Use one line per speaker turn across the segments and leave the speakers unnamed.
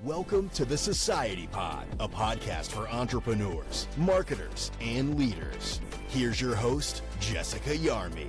Welcome to the Society Pod, a podcast for entrepreneurs, marketers, and leaders. Here's your host, Jessica Yarmy.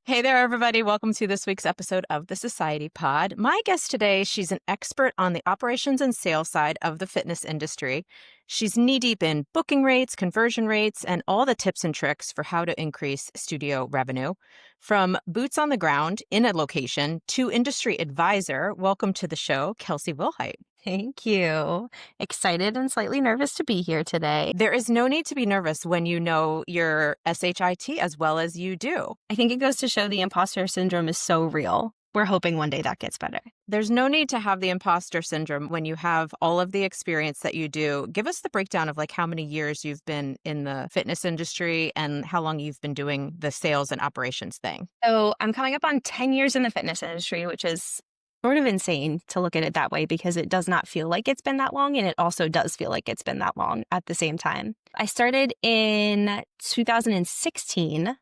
Hey there, everybody. Welcome to this week's episode of the Society Pod. My guest today, she's an expert on the operations and sales side of the fitness industry. She's knee-deep in booking rates, conversion rates, and all the tips and tricks for how to increase studio revenue. From boots on the ground in a location to industry advisor, welcome to the show, Kelsey Willhite.
Thank you. Excited and slightly nervous to be here today.
There is no need to be nervous when you know your SHIT as well as you do.
I think it goes to show the imposter syndrome is so real. We're hoping one day that gets better.
There's no need to have the imposter syndrome when you have all of the experience that you do. Give us the breakdown of like how many years you've been in the fitness industry and how long you've been doing the sales and operations thing.
So I'm coming up on 10 years in the fitness industry, which is sort of insane to look at it that way because it does not feel like it's been that long, and it also does feel like it's been that long at the same time. I started in 2016,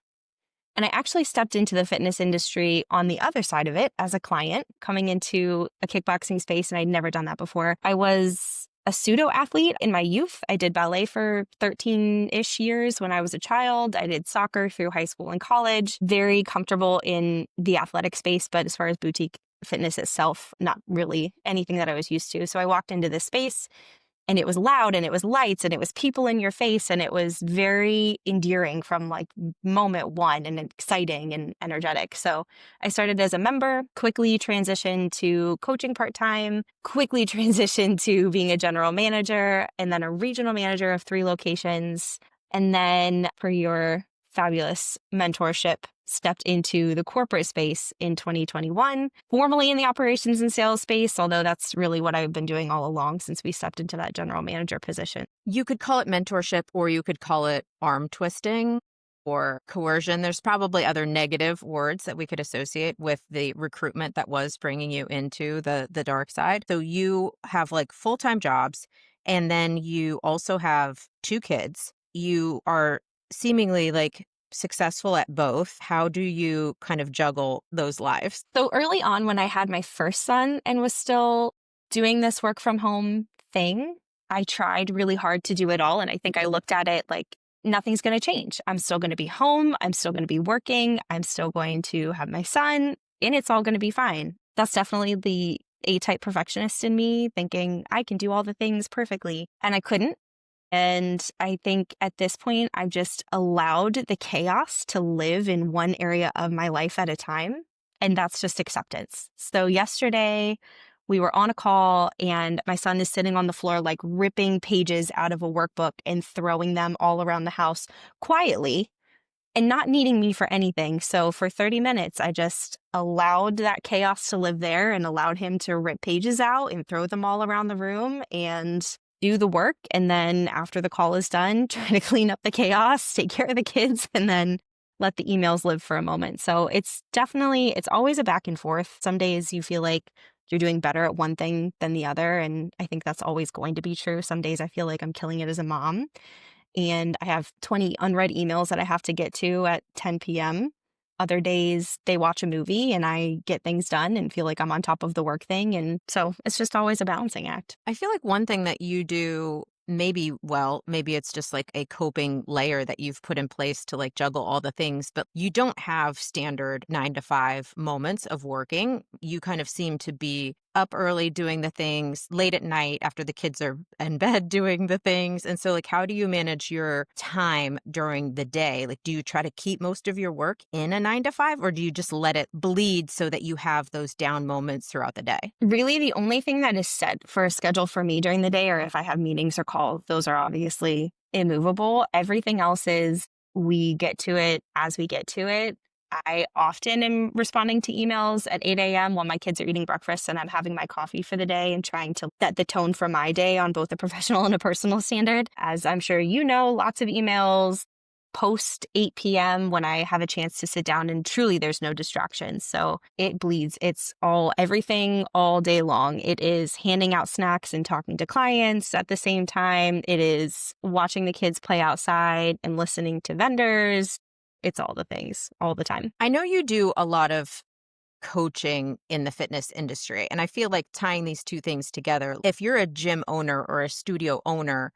and I actually stepped into the fitness industry on the other side of it as a client coming into a kickboxing space, and I'd never done that before. I was a pseudo athlete in my youth. I did ballet for 13-ish years when I was a child. I did soccer through high school and college. Very comfortable in the athletic space, but as far as boutique fitness itself, not really anything that I was used to. So I walked into this space and it was loud and it was lights and it was people in your face and it was very endearing from like moment one and exciting and energetic. So I started as a member, quickly transitioned to coaching part-time, quickly transitioned to being a general manager and then a regional manager of 3 locations. And then for your fabulous mentorship, stepped into the corporate space in 2021, formally in the operations and sales space, although that's really what I've been doing all along since we stepped into that general manager position.
You could call it mentorship or you could call it arm twisting or coercion. There's probably other negative words that we could associate with the recruitment that was bringing you into the dark side. So you have like full-time jobs and then you also have 2 kids. You are seemingly like successful at both. How do you kind of juggle those lives?
So early on when I had my first son and was still doing this work from home thing, I tried really hard to do it all. And I think I looked at it like nothing's going to change. I'm still going to be home. I'm still going to be working. I'm still going to have my son and it's all going to be fine. That's definitely the A-type perfectionist in me thinking I can do all the things perfectly. And I couldn't. And I think at this point, I've just allowed the chaos to live in one area of my life at a time. And that's just acceptance. So yesterday, we were on a call and my son is sitting on the floor, like ripping pages out of a workbook and throwing them all around the house quietly and not needing me for anything. So for 30 minutes, I just allowed that chaos to live there and allowed him to rip pages out and throw them all around the room and do the work. And then after the call is done, try to clean up the chaos, take care of the kids, and then let the emails live for a moment. So it's always a back and forth. Some days you feel like you're doing better at one thing than the other. And I think that's always going to be true. Some days I feel like I'm killing it as a mom and I have 20 unread emails that I have to get to at 10 p.m. Other days they watch a movie and I get things done and feel like I'm on top of the work thing. And so it's just always a balancing act.
I feel like one thing that you do maybe it's just like a coping layer that you've put in place to like juggle all the things, but you don't have standard 9 to 5 moments of working. You kind of seem to be up early doing the things, late at night after the kids are in bed doing the things. And so like, how do you manage your time during the day? Like, do you try to keep most of your work in a 9 to 5 or do you just let it bleed so that you have those down moments throughout the day?
Really, the only thing that is set for a schedule for me during the day, or if I have meetings or calls, those are obviously immovable. Everything else is we get to it as we get to it. I often am responding to emails at 8 a.m. while my kids are eating breakfast and I'm having my coffee for the day and trying to set the tone for my day on both a professional and a personal standard. As I'm sure you know, lots of emails post 8 p.m. when I have a chance to sit down and truly there's no distractions. So it bleeds. It's everything all day long. It is handing out snacks and talking to clients at the same time. It is watching the kids play outside and listening to vendors. It's all the things all the time.
I know you do a lot of coaching in the fitness industry. And I feel like tying these two things together, if you're a gym owner or a studio owner,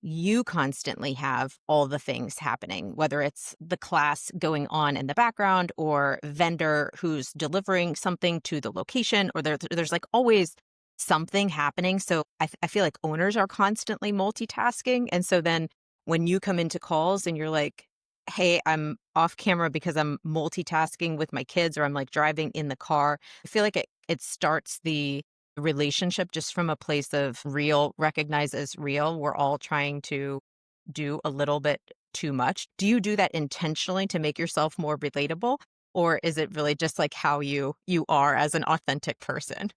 you constantly have all the things happening, whether it's the class going on in the background or vendor who's delivering something to the location, or there's like always something happening. So I feel like owners are constantly multitasking. And so then when you come into calls and you're like, hey, I'm off camera because I'm multitasking with my kids or I'm like driving in the car, I feel like it starts the relationship just from a place of real, recognize as real. We're all trying to do a little bit too much. Do you do that intentionally to make yourself more relatable? Or is it really just like how you are as an authentic person?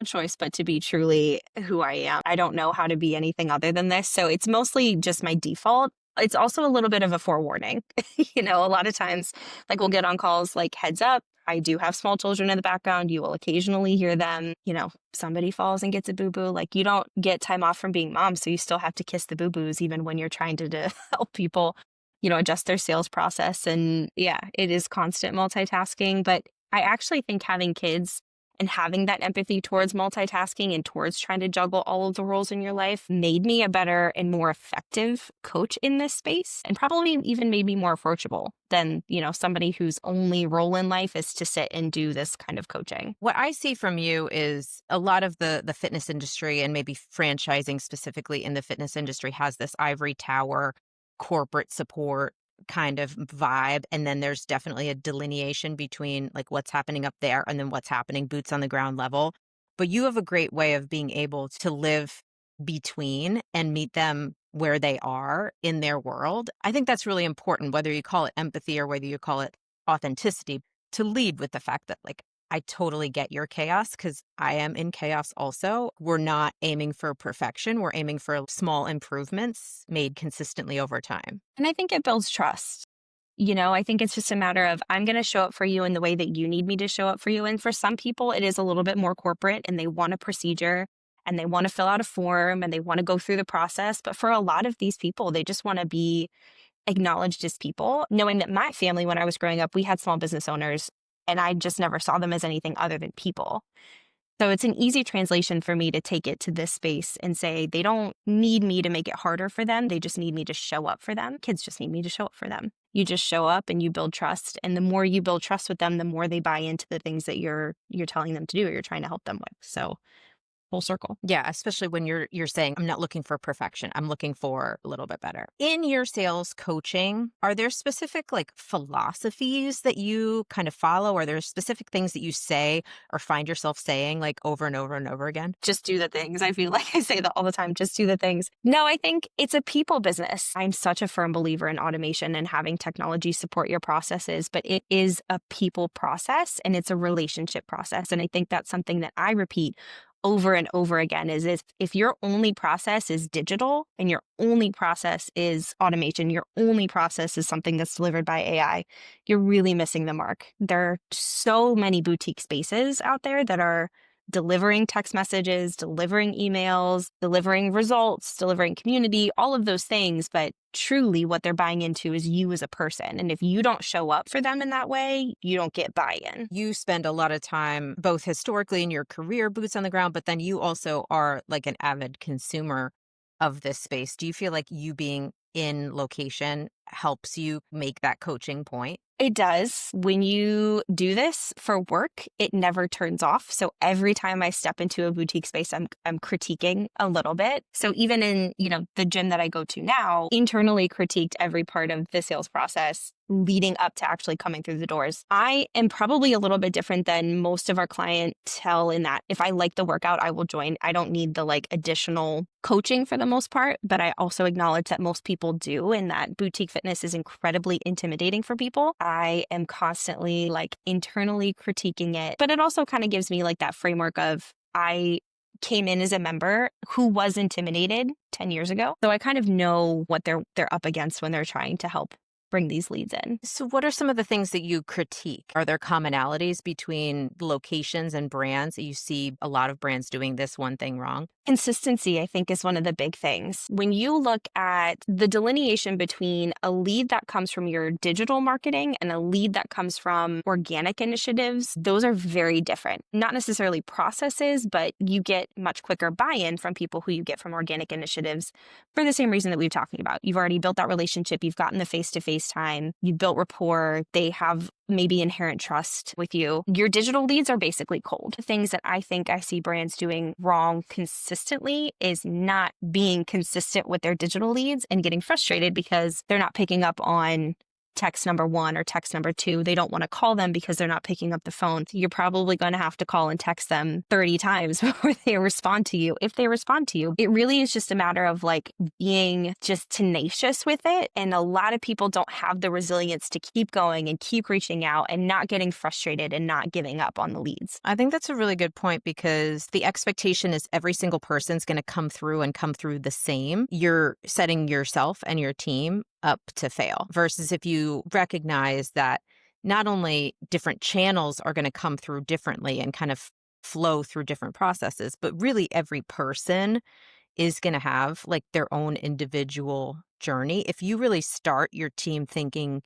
Choice but to be truly who I am. I don't know how to be anything other than this. So it's mostly just my default. It's also a little bit of a forewarning. A lot of times, like we'll get on calls like heads up. I do have small children in the background. You will occasionally hear them, somebody falls and gets a boo-boo. Like you don't get time off from being mom. So you still have to kiss the boo-boos even when you're trying to help people, adjust their sales process. And yeah, it is constant multitasking. But I actually think having kids and having that empathy towards multitasking and towards trying to juggle all of the roles in your life made me a better and more effective coach in this space, and probably even made me more approachable than, somebody whose only role in life is to sit and do this kind of coaching.
What I see from you is a lot of the fitness industry, and maybe franchising specifically in the fitness industry, has this ivory tower corporate support kind of vibe. And then there's definitely a delineation between like what's happening up there and then what's happening boots on the ground level. But you have a great way of being able to live between and meet them where they are in their world. I think that's really important, whether you call it empathy or whether you call it authenticity, to lead with the fact that like, I totally get your chaos because I am in chaos also. We're not aiming for perfection. We're aiming for small improvements made consistently over time.
And I think it builds trust. I think it's just a matter of I'm going to show up for you in the way that you need me to show up for you. And for some people, it is a little bit more corporate and they want a procedure and they want to fill out a form and they want to go through the process. But for a lot of these people, they just want to be acknowledged as people. Knowing that my family, when I was growing up, we had small business owners and I just never saw them as anything other than people. So it's an easy translation for me to take it to this space and say they don't need me to make it harder for them. They just need me to show up for them. Kids just need me to show up for them. You just show up and you build trust. And the more you build trust with them, the more they buy into the things that you're telling them to do or you're trying to help them with. So full circle.
Yeah, especially when you're saying, I'm not looking for perfection. I'm looking for a little bit better. In your sales coaching, are there specific like philosophies that you kind of follow? Are there specific things that you say or find yourself saying like over and over and over again?
Just do the things. I feel like I say that all the time. Just do the things. No, I think it's a people business. I'm such a firm believer in automation and having technology support your processes, but it is a people process and it's a relationship process. And I think that's something that I repeat over and over again is if your only process is digital and your only process is automation, your only process is something that's delivered by AI, you're really missing the mark. There are so many boutique spaces out there that are delivering text messages, delivering emails, delivering results, delivering community, all of those things. But truly what they're buying into is you as a person. And if you don't show up for them in that way, you don't get buy-in.
You spend a lot of time, both historically in your career, boots on the ground, but then you also are like an avid consumer of this space. Do you feel like you being in location helps you make that coaching point?
It does. When you do this for work, it never turns off. So every time I step into a boutique space, I'm critiquing a little bit. So even in, the gym that I go to now, internally critiqued every part of the sales process leading up to actually coming through the doors. I am probably a little bit different than most of our clientele in that if I like the workout, I will join. I don't need the additional coaching for the most part, but I also acknowledge that most people do, and that boutique fitness is incredibly intimidating for people. I am constantly internally critiquing it, but it also kind of gives me that framework of I came in as a member who was intimidated 10 years ago. So I kind of know what they're up against when they're trying to help bring these leads in.
So what are some of the things that you critique? Are there commonalities between locations and brands that you see a lot of brands doing this one thing wrong?
Consistency, I think, is one of the big things. When you look at the delineation between a lead that comes from your digital marketing and a lead that comes from organic initiatives, those are very different. Not necessarily processes, but you get much quicker buy-in from people who you get from organic initiatives for the same reason that we've talking about. You've already built that relationship. You've gotten the face-to-face time. You've built rapport. They have maybe inherent trust with you. Your digital leads are basically cold. The things that I think I see brands doing wrong consistently is not being consistent with their digital leads and getting frustrated because they're not picking up on text number 1 or text number 2. They don't want to call them because they're not picking up the phone. You're probably going to have to call and text them 30 times before they respond to you. If they respond to you, it really is just a matter of like being just tenacious with it. And a lot of people don't have the resilience to keep going and keep reaching out and not getting frustrated and not giving up on the leads.
I think that's a really good point because the expectation is every single person's going to come through the same. You're setting yourself and your team up to fail versus if you recognize that not only different channels are going to come through differently and kind of flow through different processes, but really every person is going to have like their own individual journey. If you really start your team thinking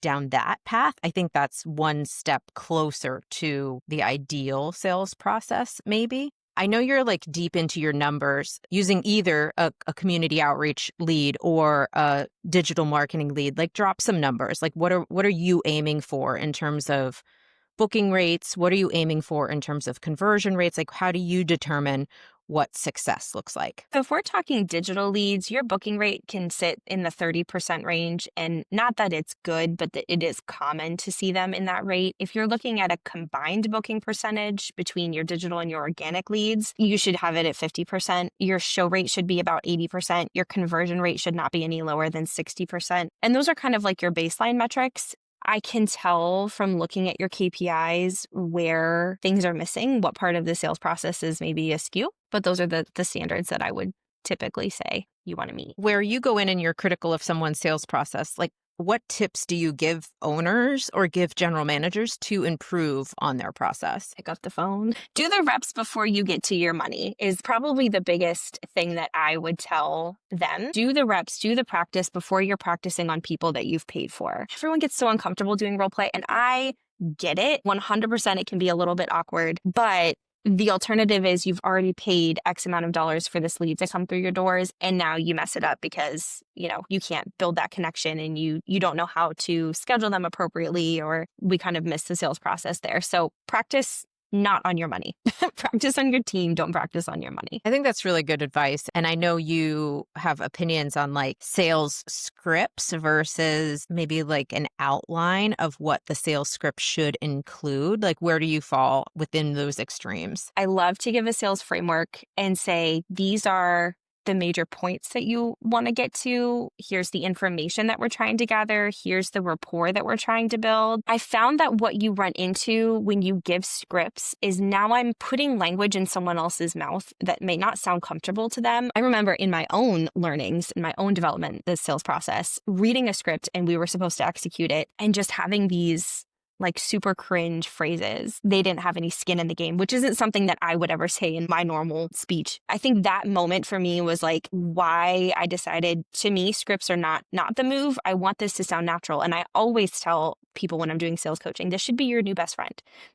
down that path, I think that's one step closer to the ideal sales process, maybe. I know you're like deep into your numbers using either a community outreach lead or a digital marketing lead. Like drop some numbers. Like what are you aiming for in terms of booking rates? What are you aiming for in terms of conversion rates? Like how do you determine what success looks like?
So if we're talking digital leads, your booking rate can sit in the 30% range. And not that it's good, but that it is common to see them in that rate. If you're looking at a combined booking percentage between your digital and your organic leads, you should have it at 50%. Your show rate should be about 80%. Your conversion rate should not be any lower than 60%. And those are kind of like your baseline metrics. I can tell from looking at your KPIs where things are missing, what part of the sales process is maybe askew, but those are the standards that I would typically say you want to meet.
Where you go in and you're critical of someone's sales process, like what tips do you give owners or give general managers to improve on their process?
Pick up the phone. Do the reps before you get to your money is probably the biggest thing that I would tell them. Do the reps, do the practice before you're practicing on people that you've paid for. Everyone gets so uncomfortable doing role play, and I get it. 100% it can be a little bit awkward, but the alternative is you've already paid X amount of dollars for this lead to come through your doors, and now you mess it up because, you can't build that connection and you don't know how to schedule them appropriately, or we kind of miss the sales process there. So practice not on your money. Practice on your team. Don't practice on your money.
I think that's really good advice. And I know you have opinions on like sales scripts versus maybe like an outline of what the sales script should include. Like where do you fall within those extremes?
I love to give a sales framework and say, these are the major points that you want to get to. Here's the information that we're trying to gather. Here's the rapport that we're trying to build. I found that what you run into when you give scripts is now I'm putting language in someone else's mouth that may not sound comfortable to them. I remember in my own learnings, in my own development, the sales process, reading a script and we were supposed to execute it and just having these like super cringe phrases. They didn't have any skin in the game, which isn't something that I would ever say in my normal speech. I think that moment for me was like why I decided, to me, scripts are not the move. I want this to sound natural. And I always tell people when I'm doing sales coaching, this should be your new best friend.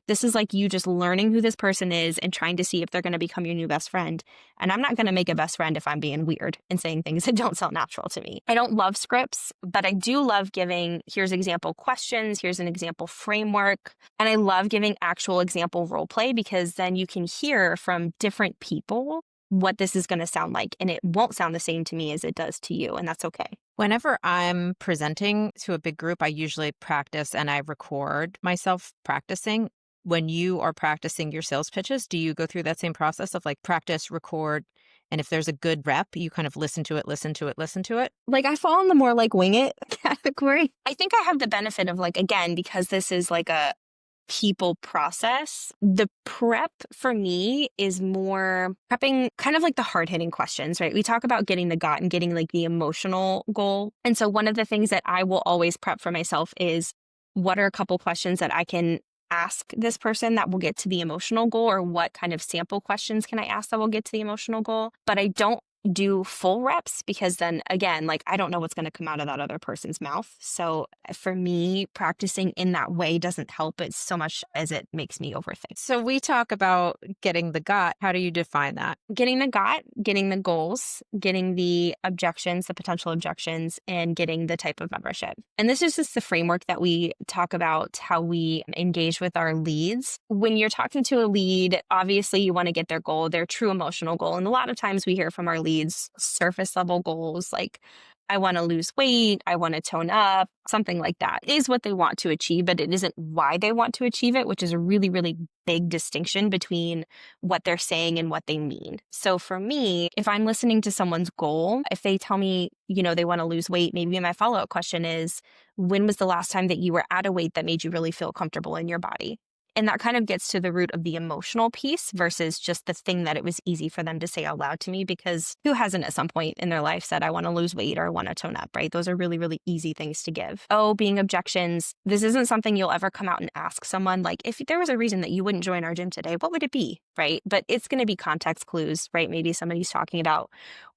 This is like you just learning who this person is and trying to see if they're going to become your new best friend. And I'm not going to make a best friend if I'm being weird and saying things that don't sound natural to me. I don't love scripts, but I do love giving, here's example questions, here's an example framework. And I love giving actual example role play because then you can hear from different people what this is going to sound like. And it won't sound the same to me as it does to you. And that's okay.
Whenever I'm presenting to a big group, I usually practice and I record myself practicing. When you are practicing your sales pitches, do you go through that same process of like practice, record, and if there's a good rep, you kind of listen to it?
Like I fall in the more like wing it category. I think I have the benefit of like, again, because this is like a people process. The prep for me is more prepping kind of like the hard-hitting questions, right? We talk about getting the got and getting like the emotional goal. And so one of the things that I will always prep for myself is what are a couple questions that I can ask this person that will get to the emotional goal, or what kind of sample questions can I ask that will get to the emotional goal? But I don't do full reps because then again, like I don't know what's going to come out of that other person's mouth. So for me, practicing in that way doesn't help it so much as it makes me overthink.
So we talk about getting the got. How do you define that?
Getting the got, getting the goals, getting the objections, the potential objections, and getting the type of membership. And this is just the framework that we talk about how we engage with our leads. When you're talking to a lead, obviously you want to get their goal, their true emotional goal. And a lot of times we hear from our leads surface level goals like, I want to lose weight, I want to tone up, something like that is what they want to achieve, but it isn't why they want to achieve it, which is a really, really big distinction between what they're saying and what they mean. So for me, if I'm listening to someone's goal, if they tell me, they want to lose weight, maybe my follow-up question is, when was the last time that you were at a weight that made you really feel comfortable in your body? And that kind of gets to the root of the emotional piece versus just the thing that it was easy for them to say out loud to me, because who hasn't at some point in their life said, I want to lose weight or I want to tone up, right? Those are really, really easy things to give. Oh, being objections. This isn't something you'll ever come out and ask someone. Like, if there was a reason that you wouldn't join our gym today, what would it be, right? But it's going to be context clues, right? Maybe somebody's talking about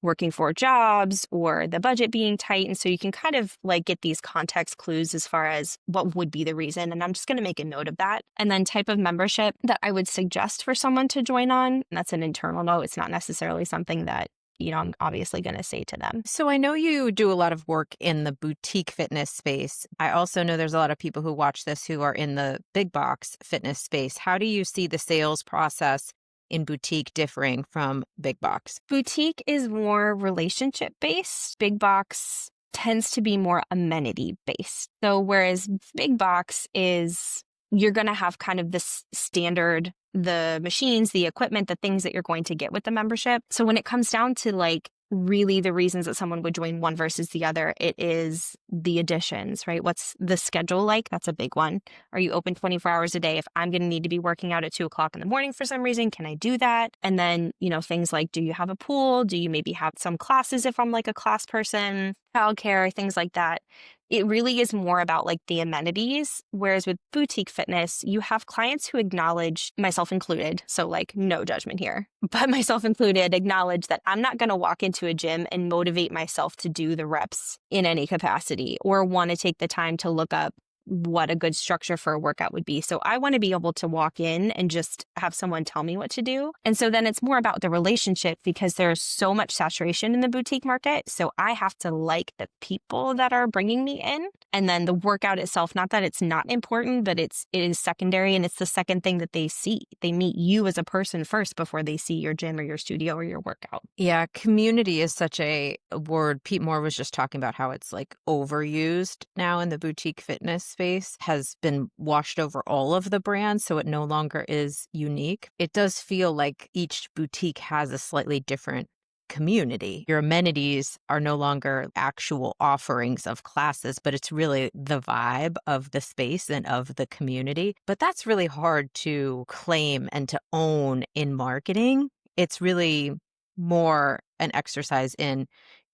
working 4 jobs or the budget being tight. And so you can kind of like get these context clues as far as what would be the reason. And I'm just going to make a note of that. And then type of membership that I would suggest for someone to join on. And that's an internal note. It's not necessarily something that, I'm obviously going to say to them.
So I know you do a lot of work in the boutique fitness space. I also know there's a lot of people who watch this who are in the big box fitness space. How do you see the sales process in boutique differing from big box?
Boutique is more relationship based. Big box tends to be more amenity based. So whereas big box is, you're going to have kind of this standard, the machines, the equipment, the things that you're going to get with the membership. So when it comes down to like really the reasons that someone would join one versus the other, it is the additions, right? What's the schedule like? That's a big one. Are you open 24 hours a day? If I'm going to need to be working out at 2:00 in the morning for some reason, can I do that? And then, things like, do you have a pool? Do you maybe have some classes if I'm like a class person, childcare, things like that? It really is more about like the amenities. Whereas with boutique fitness, you have clients who acknowledge, myself included, so like no judgment here, but myself included, acknowledge that I'm not going to walk into a gym and motivate myself to do the reps in any capacity or want to take the time to look up what a good structure for a workout would be. So I want to be able to walk in and just have someone tell me what to do. And so then it's more about the relationship because there's so much saturation in the boutique market. So I have to like the people that are bringing me in. And then the workout itself, not that it's not important, but it is secondary. And it's the second thing that they see. They meet you as a person first before they see your gym or your studio or your workout.
Yeah, community is such a word. Pete Moore was just talking about how it's like overused now in the boutique fitness space, has been washed over all of the brands, so it no longer is unique. It does feel like each boutique has a slightly different community. Your amenities are no longer actual offerings of classes, but it's really the vibe of the space and of the community. But that's really hard to claim and to own in marketing. It's really more an exercise in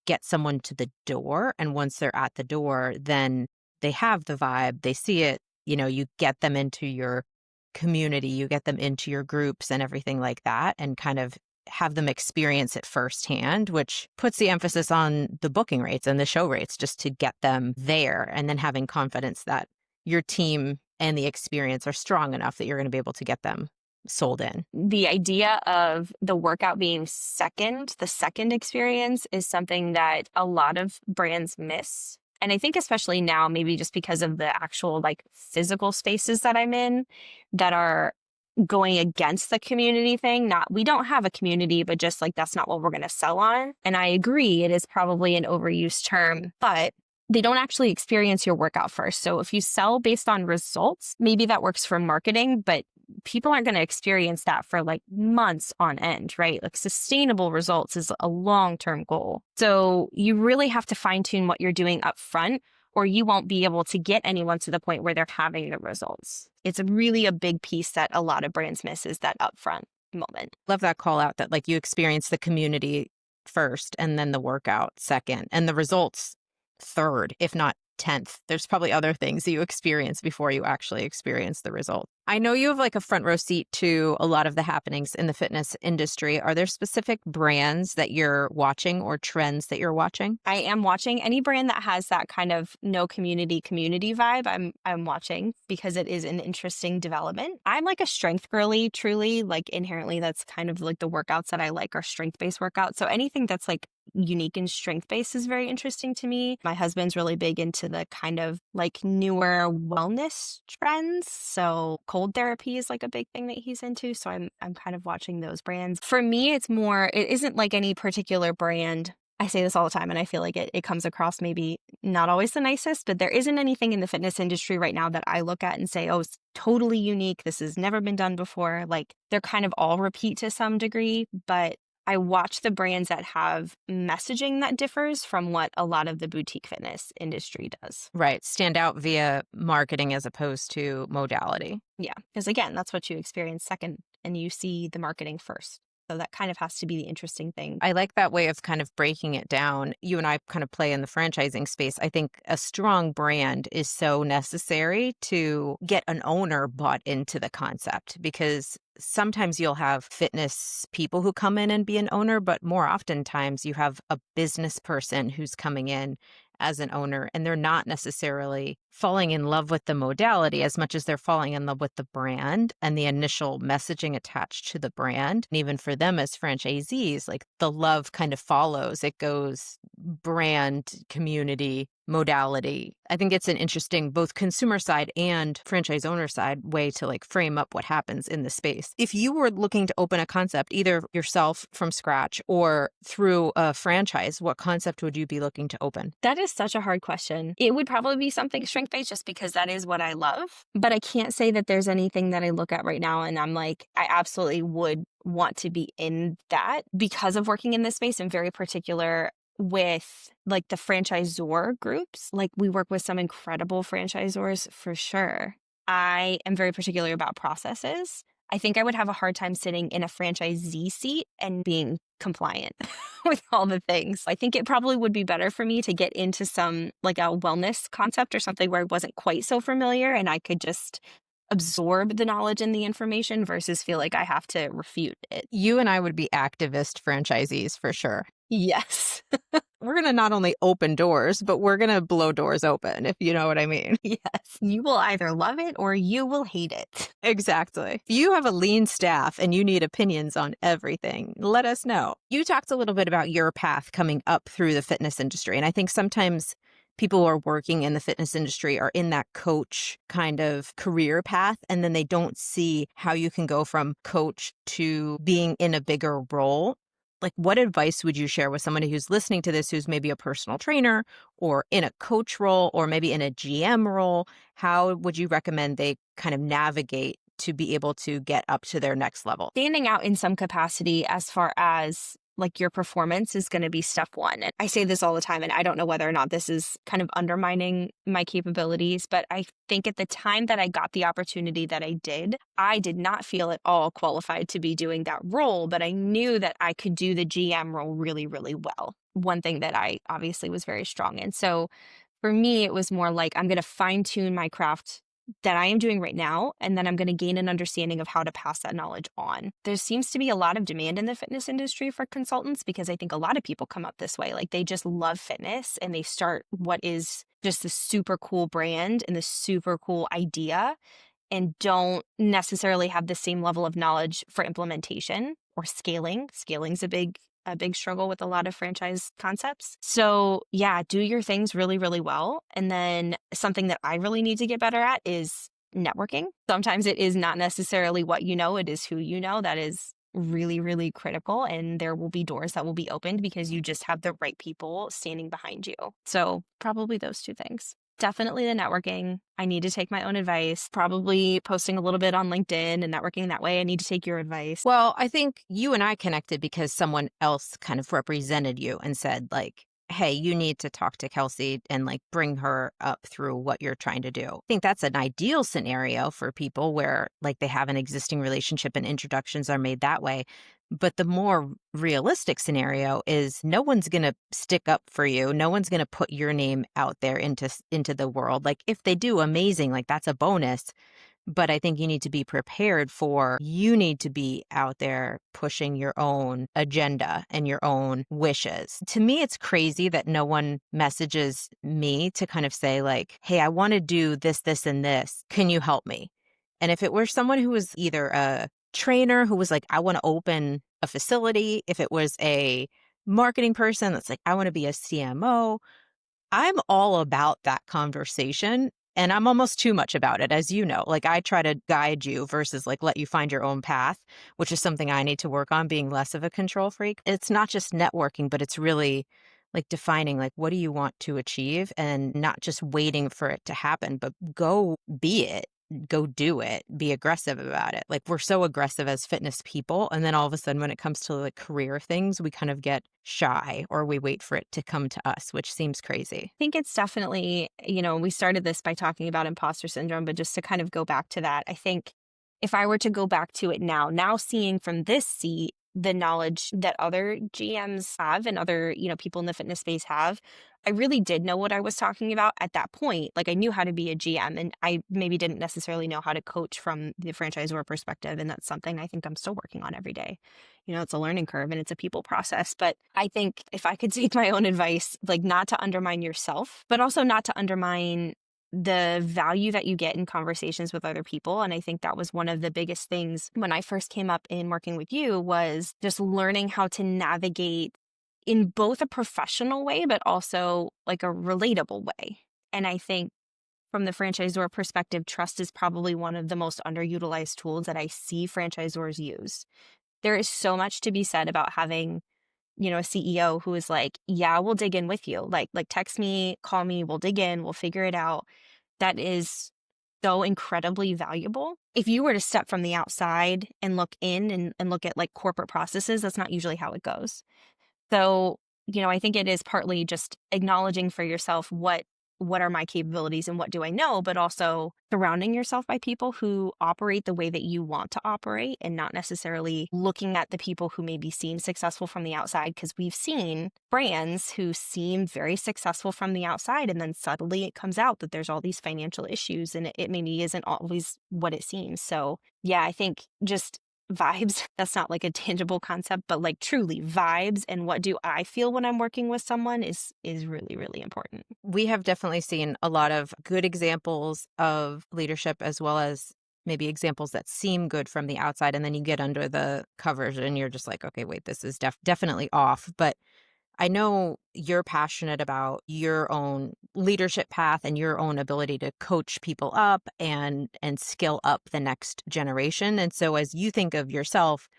get someone to the door. And once they're at the door, then they have the vibe, they see it, you get them into your community, you get them into your groups and everything like that, and kind of have them experience it firsthand, which puts the emphasis on the booking rates and the show rates just to get them there, and then having confidence that your team and the experience are strong enough that you're going to be able to get them sold in.
The idea of the workout being the second experience is something that a lot of brands miss. And I think especially now, maybe just because of the actual like physical spaces that I'm in that are going against the community thing. We don't have a community, but just like, that's not what we're going to sell on. And I agree, it is probably an overused term, but they don't actually experience your workout first. So if you sell based on results, maybe that works for marketing, but people aren't going to experience that for like months on end, right? Like sustainable results is a long-term goal. So you really have to fine tune what you're doing up front or you won't be able to get anyone to the point where they're having the results. It's really a big piece that a lot of brands miss, is that upfront moment.
Love that call out that like you experience the community first and then the workout second and the results third, if not 10th. There's probably other things that you experience before you actually experience the result. I know you have like a front row seat to a lot of the happenings in the fitness industry. Are there specific brands that you're watching or trends that you're watching?
I am watching any brand that has that kind of no community vibe. I'm watching because it is an interesting development. I'm like a strength girly, truly. Like inherently, that's kind of like the workouts that I like are strength-based workouts. So anything that's like unique and strength-based is very interesting to me. My husband's really big into the kind of like newer wellness trends. So cold therapy is like a big thing that he's into. So I'm kind of watching those brands. For me, it isn't like any particular brand. I say this all the time and I feel like it comes across maybe not always the nicest, but there isn't anything in the fitness industry right now that I look at and say, oh, it's totally unique. This has never been done before. Like they're kind of all repeat to some degree, but I watch the brands that have messaging that differs from what a lot of the boutique fitness industry does.
Right. Stand out via marketing as opposed to modality.
Yeah. Because again, that's what you experience second and you see the marketing first. So that kind of has to be the interesting thing.
I like that way of kind of breaking it down. You and I kind of play in the franchising space. I think a strong brand is so necessary to get an owner bought into the concept, because sometimes you'll have fitness people who come in and be an owner, but more oftentimes you have a business person who's coming in as an owner, and they're not necessarily falling in love with the modality as much as they're falling in love with the brand and the initial messaging attached to the brand. And even for them as franchisees, like the love kind of follows. It goes brand, community, modality. I think it's an interesting both consumer side and franchise owner side way to like frame up what happens in the space. If you were looking to open a concept, either yourself from scratch or through a franchise, what concept would you be looking to open?
That is such a hard question. It would probably be something strength-based just because that is what I love. But I can't say that there's anything that I look at right now and I'm like, I absolutely would want to be in that because of working in this space and very particular with like the franchisor groups. Like we work with some incredible franchisors for sure. I am very particular about processes. I think I would have a hard time sitting in a franchisee seat and being compliant with all the things. I think it probably would be better for me to get into some like a wellness concept or something where I wasn't quite so familiar and I could just absorb the knowledge and the information versus feel like I have to refute it.
You and I would be activist franchisees for sure.
Yes.
We're going to not only open doors, but we're going to blow doors open, if you know what I mean.
Yes. You will either love it or you will hate it.
Exactly. If you have a lean staff and you need opinions on everything, let us know. You talked a little bit about your path coming up through the fitness industry. And I think sometimes people who are working in the fitness industry are in that coach kind of career path, and then they don't see how you can go from coach to being in a bigger role. Like, what advice would you share with somebody who's listening to this, who's maybe a personal trainer or in a coach role or maybe in a GM role? How would you recommend they kind of navigate to be able to get up to their next level?
Standing out in some capacity as far as like your performance is going to be step one. And I say this all the time, and I don't know whether or not this is kind of undermining my capabilities, but I think at the time that I got the opportunity that I did not feel at all qualified to be doing that role, but I knew that I could do the GM role really, really well. One thing that I obviously was very strong in. So for me, it was more like I'm going to fine tune my craft that I am doing right now, and then I'm going to gain an understanding of how to pass that knowledge on. There seems to be a lot of demand in the fitness industry for consultants because I think a lot of people come up this way. Like they just love fitness and they start what is just the super cool brand and the super cool idea and don't necessarily have the same level of knowledge for implementation or scaling. Scaling's a big struggle with a lot of franchise concepts. So yeah, do your things really, really well. And then something that I really need to get better at is networking. Sometimes it is not necessarily what you know, it is who you know. That is really, really critical. And there will be doors that will be opened because you just have the right people standing behind you. So probably those two things. Definitely the networking. I need to take my own advice, probably posting a little bit on LinkedIn and networking that way. I need to take your advice.
Well, I think you and I connected because someone else kind of represented you and said, like, hey, you need to talk to Kelsey and like bring her up through what you're trying to do. I think that's an ideal scenario for people where like they have an existing relationship and introductions are made that way. But the more realistic scenario is no one's going to stick up for you. No one's going to put your name out there into the world. Like if they do, amazing, like that's a bonus. But I think you need to be prepared for, you need to be out there pushing your own agenda and your own wishes. To me, it's crazy that no one messages me to kind of say like, hey, I want to do this, this, and this. Can you help me? And if it were someone who was either a trainer who was like, I want to open a facility, if it was a marketing person that's like, I want to be a CMO, I'm all about that conversation. And I'm almost too much about it, as you know. Like I try to guide you versus like let you find your own path, which is something I need to work on, being less of a control freak. It's not just networking, but it's really like defining like what do you want to achieve and not just waiting for it to happen, but go be it. Go do it, be aggressive about it. Like we're so aggressive as fitness people. And then all of a sudden, when it comes to like career things, we kind of get shy or we wait for it to come to us, which seems crazy.
I think it's definitely, we started this by talking about imposter syndrome, but just to kind of go back to that, I think if I were to go back to it now seeing from this seat, the knowledge that other GMs have and other, people in the fitness space have, I really did know what I was talking about at that point. Like I knew how to be a GM and I maybe didn't necessarily know how to coach from the franchisor perspective. And that's something I think I'm still working on every day. It's a learning curve and it's a people process. But I think if I could take my own advice, like not to undermine yourself, but also not to undermine the value that you get in conversations with other people. And I think that was one of the biggest things when I first came up in working with you was just learning how to navigate in both a professional way, but also like a relatable way. And I think from the franchisor perspective, trust is probably one of the most underutilized tools that I see franchisors use. There is so much to be said about having, a CEO who is like, yeah, we'll dig in with you. Like text me, call me, we'll dig in, we'll figure it out. That is so incredibly valuable. If you were to step from the outside and look in and look at like corporate processes, that's not usually how it goes. So, I think it is partly just acknowledging for yourself what are my capabilities and what do I know, but also surrounding yourself by people who operate the way that you want to operate and not necessarily looking at the people who maybe seem successful from the outside, because we've seen brands who seem very successful from the outside and then suddenly it comes out that there's all these financial issues and it maybe isn't always what it seems. So yeah, I think just vibes, that's not like a tangible concept, but like truly vibes and what do I feel when I'm working with someone is really, really important.
We have definitely seen a lot of good examples of leadership as well as maybe examples that seem good from the outside. And then you get under the covers and you're just like, okay, wait, this is definitely off. But I know you're passionate about your own leadership path and your own ability to coach people up and skill up the next generation. And so as you think of yourself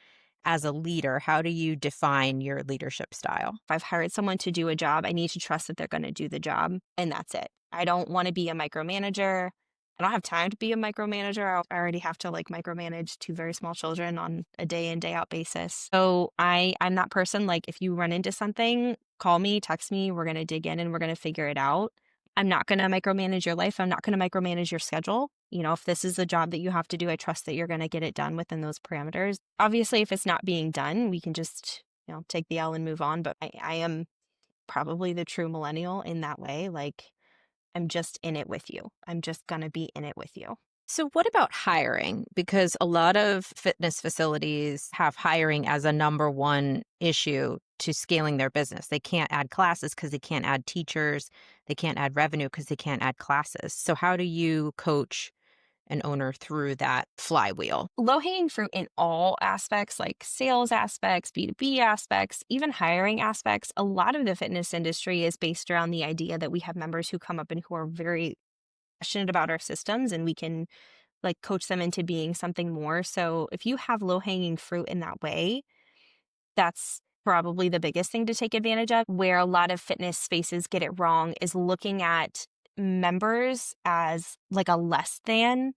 as a leader, how do you define your leadership style?
If I've hired someone to do a job, I need to trust that they're going to do the job, and that's it. I don't want to be a micromanager. I don't have time to be a micromanager. I already have to like micromanage two very small children on a day in, day out basis. So I'm that person. Like if you run into something, call me, text me, we're going to dig in and we're going to figure it out. I'm not going to micromanage your life. I'm not going to micromanage your schedule. If this is the job that you have to do, I trust that you're going to get it done within those parameters. Obviously, if it's not being done, we can just, take the L and move on. But I am probably the true millennial in that way. Like I'm just in it with you. I'm just going to be in it with you.
So what about hiring? Because a lot of fitness facilities have hiring as a number one issue to scaling their business. They can't add classes because they can't add teachers. They can't add revenue because they can't add classes. So how do you coach an owner through that flywheel?
Low-hanging fruit in all aspects, like sales aspects, B2B aspects, even hiring aspects. A lot of the fitness industry is based around the idea that we have members who come up and who are very passionate about our systems and we can like coach them into being something more. So if you have low-hanging fruit in that way, that's probably the biggest thing to take advantage of. Where a lot of fitness spaces get it wrong is looking at members as like a less than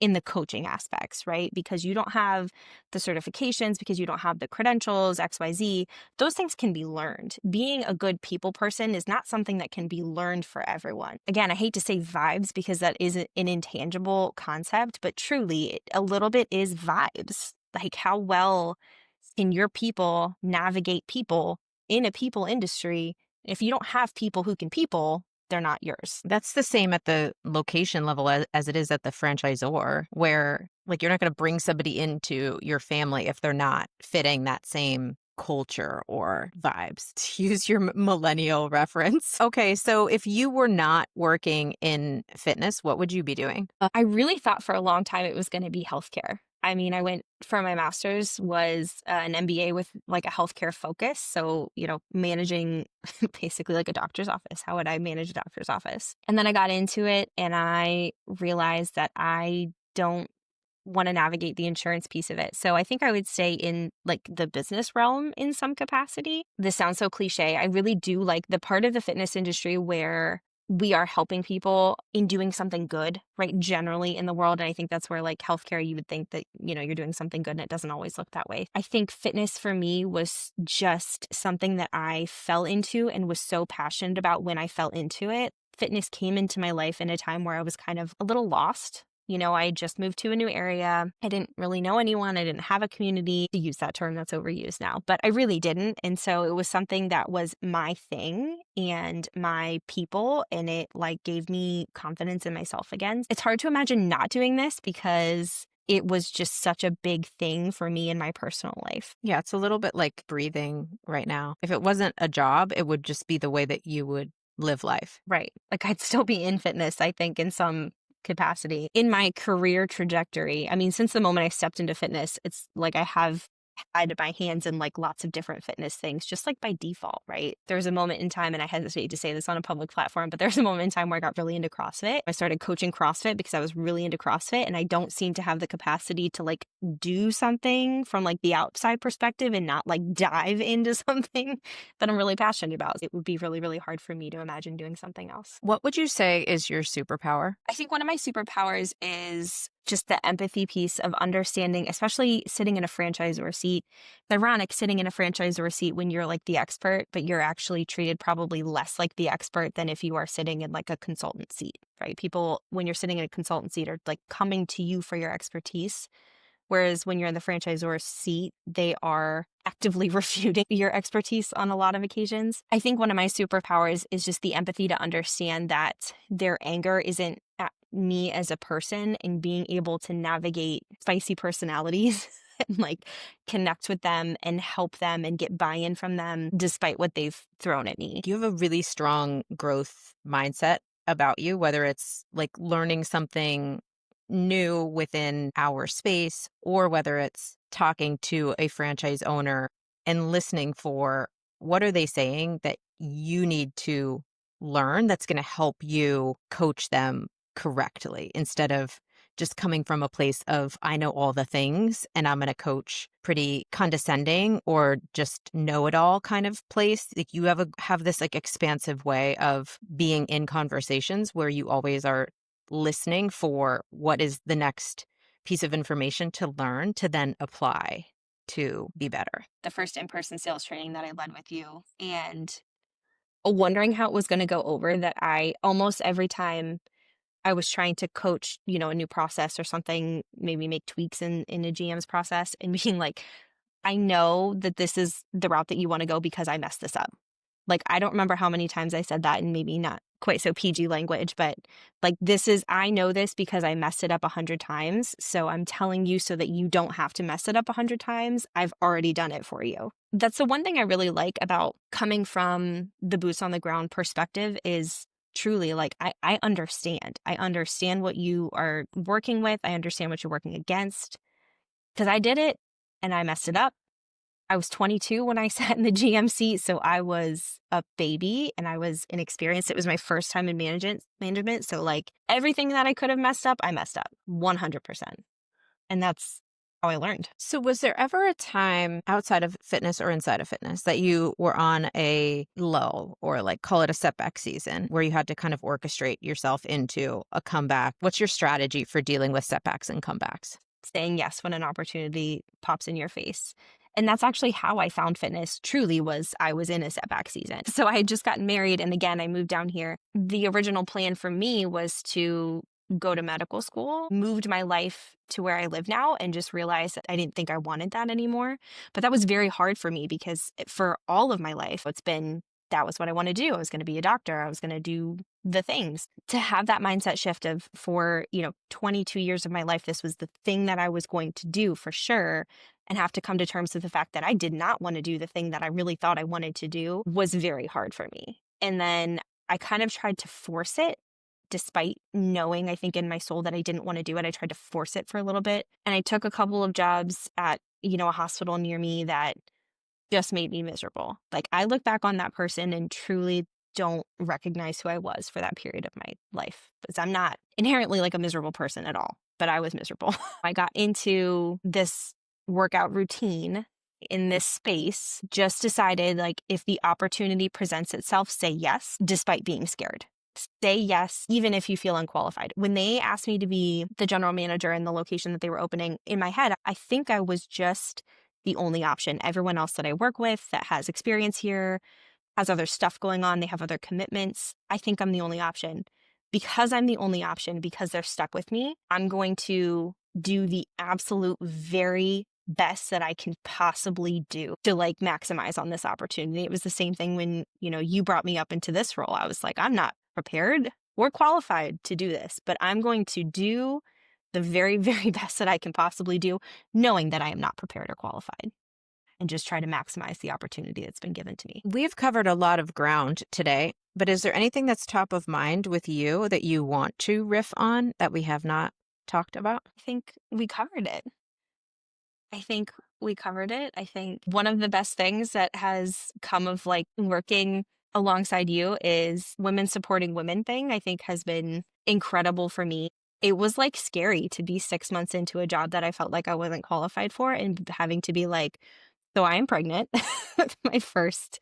in the coaching aspects, right? Because you don't have the certifications, because you don't have the credentials, XYZ, those things can be learned. Being a good people person is not something that can be learned for everyone. Again, I hate to say vibes because that is an intangible concept, but truly, a little bit is vibes. Like, how well can your people navigate people in a people industry? If you don't have people who can people, they're not yours.
That's the same at the location level as it is at the franchisor, where like you're not going to bring somebody into your family if they're not fitting that same culture or vibes, to use your millennial reference. Okay, so if you were not working in fitness, what would you be doing?
I really thought for a long time it was going to be healthcare. I mean, I went for my master's was an MBA with like a healthcare focus. So, managing basically like a doctor's office. How would I manage a doctor's office? And then I got into it and I realized that I don't want to navigate the insurance piece of it. So I think I would stay in like the business realm in some capacity. This sounds so cliche. I really do like the part of the fitness industry where we are helping people in doing something good, right? Generally in the world. And I think that's where like healthcare, you would think that, you're doing something good and it doesn't always look that way. I think fitness for me was just something that I fell into and was so passionate about when I fell into it. Fitness came into my life in a time where I was kind of a little lost. I had just moved to a new area. I didn't really know anyone. I didn't have a community, to use that term that's overused now, but I really didn't. And so it was something that was my thing and my people, and it like gave me confidence in myself again. It's hard to imagine not doing this because it was just such a big thing for me in my personal life.
Yeah, it's a little bit like breathing right now. If it wasn't a job, it would just be the way that you would live life.
Right. Like I'd still be in fitness, I think, in some capacity. In my career trajectory, I mean, since the moment I stepped into fitness, it's like I have had my hands in like lots of different fitness things, just like by default, right? There's a moment in time, and I hesitate to say this on a public platform, but there's a moment in time where I got really into CrossFit. I started coaching CrossFit because I was really into CrossFit, and I don't seem to have the capacity to like do something from like the outside perspective and not like dive into something that I'm really passionate about. It would be really, really hard for me to imagine doing something else.
What would you say is your superpower?
I think one of my superpowers is just the empathy piece of understanding, especially sitting in a franchisor seat. It's ironic sitting in a franchisor seat when you're like the expert, but you're actually treated probably less like the expert than if you are sitting in like a consultant seat, right? People, when you're sitting in a consultant seat, are like coming to you for your expertise. Whereas when you're in the franchisor seat, they are actively refuting your expertise on a lot of occasions. I think one of my superpowers is just the empathy to understand that their anger isn't at me as a person, and being able to navigate spicy personalities and like connect with them and help them and get buy-in from them despite what they've thrown at me.
You have a really strong growth mindset about you, whether it's like learning something new within our space or whether it's talking to a franchise owner and listening for what are they saying that you need to learn that's going to help you coach them correctly, instead of just coming from a place of I know all the things and I'm going to coach pretty condescending or just know it all kind of place. Like you have this like expansive way of being in conversations where you always are listening for what is the next piece of information to learn to then apply to be better.
The first in-person sales training that I led with you, and wondering how it was going to go over, that I almost every time I was trying to coach, a new process or something, maybe make tweaks in a GM's process, and being like, I know that this is the route that you want to go because I messed this up. Like, I don't remember how many times I said that in maybe not quite so PG language, but like, I know this because I messed it up 100 times. So I'm telling you so that you don't have to mess it up 100 times. I've already done it for you. That's the one thing I really like about coming from the boots on the ground perspective is truly like, I understand. I understand what you are working with. I understand what you're working against because I did it and I messed it up. I was 22 when I sat in the GM seat, so I was a baby and I was inexperienced. It was my first time in management. So like everything that I could have messed up, I messed up 100%. And that's how I learned.
So was there ever a time outside of fitness or inside of fitness that you were on a lull, or like call it a setback season, where you had to kind of orchestrate yourself into a comeback? What's your strategy for dealing with setbacks and comebacks?
Saying yes when an opportunity pops in your face. And that's actually how I found fitness truly, was I was in a setback season. So I had just gotten married, and again, I moved down here. The original plan for me was to go to medical school, moved my life to where I live now, and just realized that I didn't think I wanted that anymore. But that was very hard for me because for all of my life, that was what I want to do. I was going to be a doctor. I was going to do the things. To have that mindset shift of, for 22 years of my life, this was the thing that I was going to do for sure, and have to come to terms with the fact that I did not want to do the thing that I really thought I wanted to do, was very hard for me. And then I kind of tried to force it, despite knowing, I think, in my soul that I didn't want to do it. I tried to force it for a little bit. And I took a couple of jobs at, a hospital near me that just made me miserable. Like, I look back on that person and truly don't recognize who I was for that period of my life, because I'm not inherently like a miserable person at all, but I was miserable. I got into this workout routine in this space, just decided, like, if the opportunity presents itself, say yes, despite being scared. Say yes, even if you feel unqualified. When they asked me to be the general manager in the location that they were opening, in my head, I think I was just the only option. Everyone else that I work with that has experience here has other stuff going on. They have other commitments. I think I'm the only option. Because I'm the only option, because they're stuck with me, I'm going to do the absolute very best that I can possibly do to like maximize on this opportunity. It was the same thing when, you brought me up into this role. I was like, I'm not prepared or qualified to do this, but I'm going to do the very, very best that I can possibly do, knowing that I am not prepared or qualified, and just try to maximize the opportunity that's been given to me.
We've covered a lot of ground today, but is there anything that's top of mind with you that you want to riff on that we have not talked about?
I think we covered it. I think one of the best things that has come of like working alongside you is women supporting women thing, I think has been incredible for me. It was like scary to be 6 months into a job that I felt like I wasn't qualified for, and having to be like, so I am pregnant with my first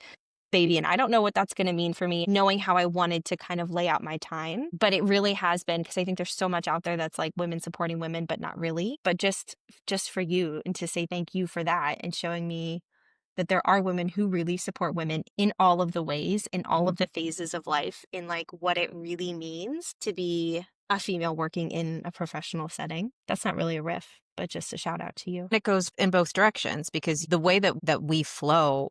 baby. And I don't know what that's going to mean for me, knowing how I wanted to kind of lay out my time. But it really has been, because I think there's so much out there that's like women supporting women, but not really. But just for you, and to say thank you for that, and showing me that there are women who really support women in all of the ways, in all of the phases of life, in like what it really means to be a female working in a professional setting. That's not really a riff, but just a shout out to you.
It goes in both directions, because the way that we flow,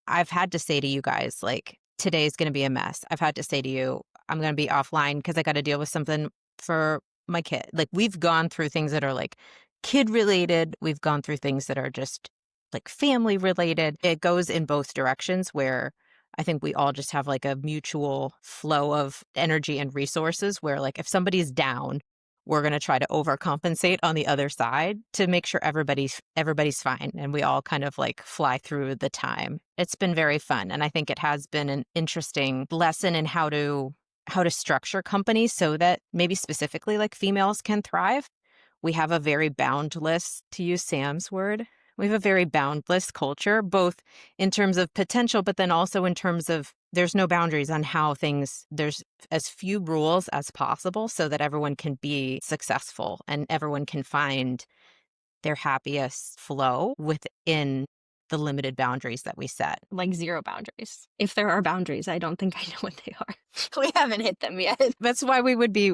I've had to say to you guys, like, today's going to be a mess. I've had to say to you, I'm going to be offline because I got to deal with something for my kid. Like, we've gone through things that are like kid related. We've gone through things that are just like family related. It goes in both directions, where I think we all just have like a mutual flow of energy and resources, where like if somebody's down, we're going to try to overcompensate on the other side to make sure everybody's fine, and we all kind of like fly through the time. It's been very fun, and I think it has been an interesting lesson in how to structure companies so that maybe specifically like females can thrive. We have a very boundless, to use Sam's word, we have a very boundless culture, both in terms of potential, but then also in terms of there's no boundaries on how there's as few rules as possible so that everyone can be successful and everyone can find their happiest flow within the limited boundaries that we set.
Like zero boundaries. If there are boundaries, I don't think I know what they are. We haven't hit them yet.
That's why we would be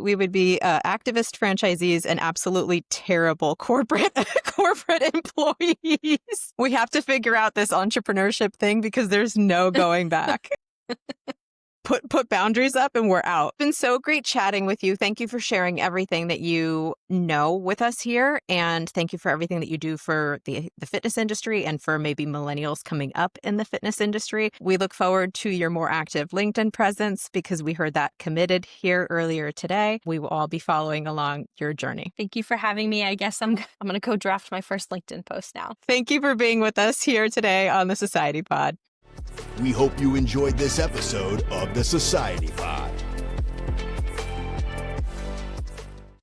activist franchisees and absolutely terrible corporate employees. We have to figure out this entrepreneurship thing because there's no going back. Put boundaries up and we're out. It's been so great chatting with you. Thank you for sharing everything that you know with us here. And thank you for everything that you do for the fitness industry and for maybe millennials coming up in the fitness industry. We look forward to your more active LinkedIn presence because we heard that committed here earlier today. We will all be following along your journey.
Thank you for having me. I guess I'm going to go draft my first LinkedIn post now.
Thank you for being with us here today on the Society Pod.
We hope you enjoyed this episode of the Society Pod.